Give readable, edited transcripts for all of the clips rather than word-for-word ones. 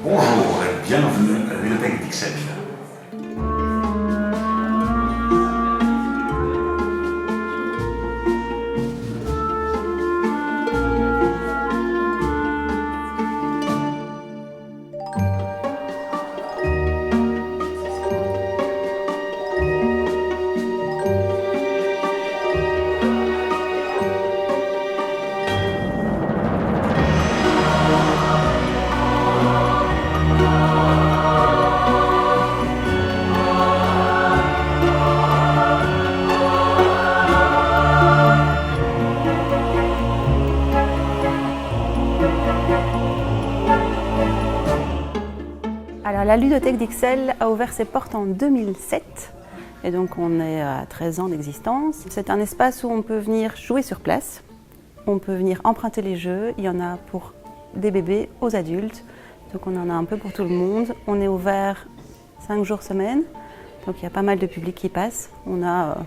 Bonjour et bienvenue à la bibliothèque d'Ixelles. Alors, la ludothèque d'Ixelles a ouvert ses portes en 2007 et donc on est à 13 ans d'existence. C'est un espace où on peut venir jouer sur place, on peut venir emprunter les jeux, il y en a pour des bébés aux adultes, donc on en a un peu pour tout le monde. On est ouvert 5 jours semaine, donc il y a pas mal de public qui passe. On a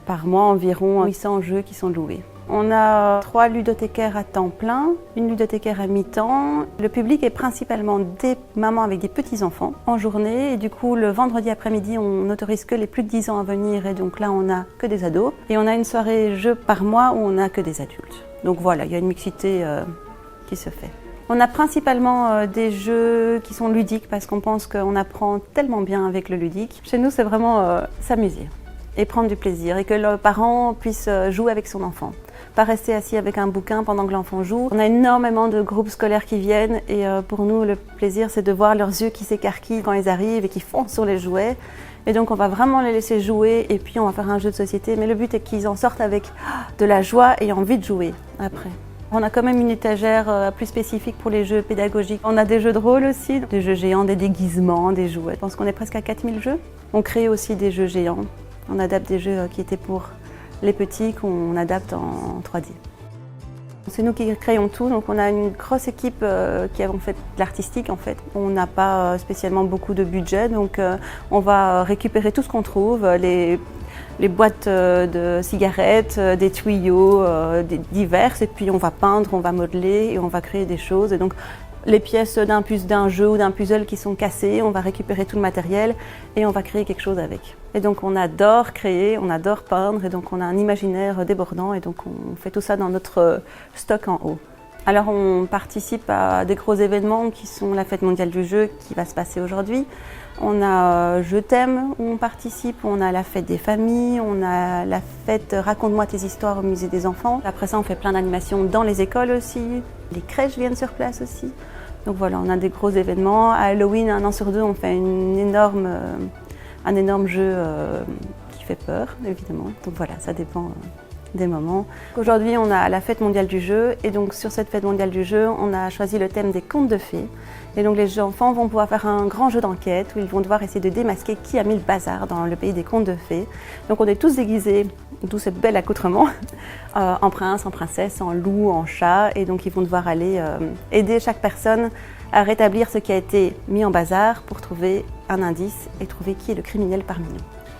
par mois environ 800 jeux qui sont loués. On a 3 ludothécaires à temps plein, une ludothécaire à mi-temps. Le public est principalement des mamans avec des petits-enfants en journée. Et du coup, le vendredi après-midi, on n'autorise que les plus de 10 ans à venir. Et donc là, on n'a que des ados. Et on a une soirée jeu par mois où on n'a que des adultes. Donc voilà, il y a une mixité qui se fait. On a principalement des jeux qui sont ludiques parce qu'on pense qu'on apprend tellement bien avec le ludique. Chez nous, c'est vraiment s'amuser et prendre du plaisir et que le parent puisse jouer avec son enfant. Pas rester assis avec un bouquin pendant que l'enfant joue. On a énormément de groupes scolaires qui viennent et pour nous le plaisir c'est de voir leurs yeux qui s'écarquillent quand ils arrivent et qui foncent sur les jouets. Et donc on va vraiment les laisser jouer et puis on va faire un jeu de société. Mais le but est qu'ils en sortent avec de la joie et envie de jouer après. On a quand même une étagère plus spécifique pour les jeux pédagogiques. On a des jeux de rôle aussi, des jeux géants, des déguisements, des jouets. Je pense qu'on est presque à 4000 jeux. On crée aussi des jeux géants. On adapte des jeux qui étaient pour les petits qu'on adapte en 3D. C'est nous qui créons tout, donc on a une grosse équipe qui a fait de l'artistique en fait. On n'a pas spécialement beaucoup de budget, donc on va récupérer tout ce qu'on trouve, les boîtes de cigarettes, des tuyaux divers, et puis on va peindre, on va modeler et on va créer des choses. Et donc, les pièces d'un jeu ou d'un puzzle qui sont cassées, on va récupérer tout le matériel et on va créer quelque chose avec. Et donc on adore créer, on adore peindre et donc on a un imaginaire débordant et donc on fait tout ça dans notre stock en haut. Alors on participe à des gros événements qui sont la fête mondiale du jeu qui va se passer aujourd'hui. On a Je t'aime où on participe, on a la fête des familles, on a la fête Raconte-moi tes histoires au musée des enfants. Après ça on fait plein d'animations dans les écoles aussi, les crèches viennent sur place aussi. Donc voilà, on a des gros événements. À Halloween, 1 an sur 2, on fait un énorme jeu qui fait peur évidemment. Donc voilà, ça dépend des moments. Aujourd'hui, on a la fête mondiale du jeu et donc sur cette fête mondiale du jeu, on a choisi le thème des contes de fées. Et donc les enfants vont pouvoir faire un grand jeu d'enquête où ils vont devoir essayer de démasquer qui a mis le bazar dans le pays des contes de fées. Donc on est tous déguisés, d'où ce bel accoutrement, en prince, en princesse, en loup, en chat. Et donc ils vont devoir aller aider chaque personne à rétablir ce qui a été mis en bazar pour trouver un indice et trouver qui est le criminel parmi nous.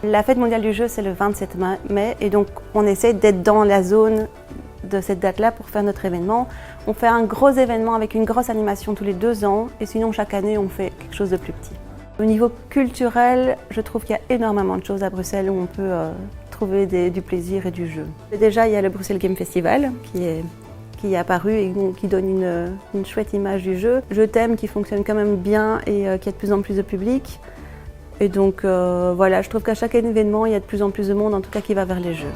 La fête mondiale du jeu, c'est le 27 mai et donc on essaie d'être dans la zone de cette date-là pour faire notre événement. On fait un gros événement avec une grosse animation tous les 2 ans et sinon chaque année on fait quelque chose de plus petit. Au niveau culturel, je trouve qu'il y a énormément de choses à Bruxelles où on peut trouver du plaisir et du jeu. Déjà il y a le Bruxelles Game Festival qui est apparu et qui donne une chouette image du jeu. Je t'aime qui fonctionne quand même bien et qui a de plus en plus de public. Et donc voilà, je trouve qu'à chaque événement, il y a de plus en plus de monde, en tout cas qui va vers les jeux.